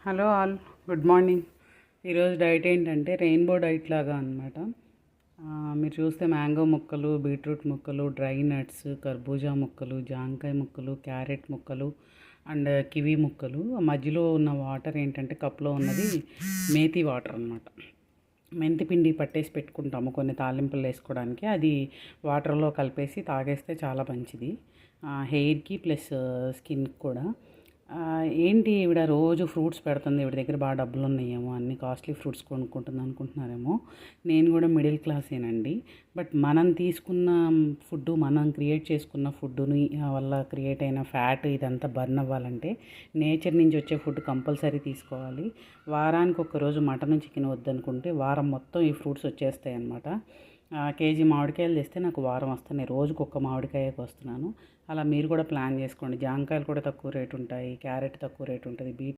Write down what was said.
Hello all, good morning. ఈరోజు diet ఏంటంటే rainbow diet లాగా అనమాట. మీరు చూస్తే మ్యాంగో ముక్కలు, బీట్రూట్ ముక్కలు, డ్రై నట్స్, కర్బూజా ముక్కలు, జాంకాయ ముక్కలు, క్యారెట్ ముక్కలు అండ్ కివీ ముక్కలు. మధ్యలో ఉన్న వాటర్ ఏంటంటే కప్లో ఉన్నది మేతి వాటర్ అనమాట. మెంతిపిండి పట్టేసి పెట్టుకుంటాము కొన్ని తాలింపులు వేసుకోవడానికి. అది వాటర్లో కలిపేసి తాగేస్తే చాలా మంచిది హెయిర్కి ప్లస్ స్కిన్కి కూడా. ఏంటి ఈవిడ రోజు ఫ్రూట్స్ పెడుతుంది, ఈవిడ దగ్గర బాగా డబ్బులు ఉన్నాయేమో, అన్ని కాస్ట్లీ ఫ్రూట్స్ కొనుక్కుంటుంది అనుకుంటున్నారేమో. నేను కూడా మిడిల్ క్లాసేనండి. బట్ మనం తీసుకున్న ఫుడ్, మనం క్రియేట్ చేసుకున్న ఫుడ్ని వల్ల క్రియేట్ అయిన ఫ్యాట్ ఇదంతా బర్న్ అవ్వాలంటే నేచర్ నుంచి వచ్చే ఫుడ్ కంపల్సరీ తీసుకోవాలి. వారానికి ఒక్కరోజు మటన్ చికెన్ వద్దనుకుంటే వారం మొత్తం ఈ ఫ్రూట్స్ వచ్చేస్తాయి అన్నమాట. కేజీ మామిడికాయలు తెస్తే నాకు వారం వస్తున్నాయి. రోజుకు ఒక్క మామిడికాయకి వస్తున్నాను. అలా మీరు కూడా ప్లాన్ చేసుకోండి. జాంకాయలు కూడా తక్కువ రేటు ఉంటాయి, క్యారెట్ తక్కువ రేటు ఉంటుంది,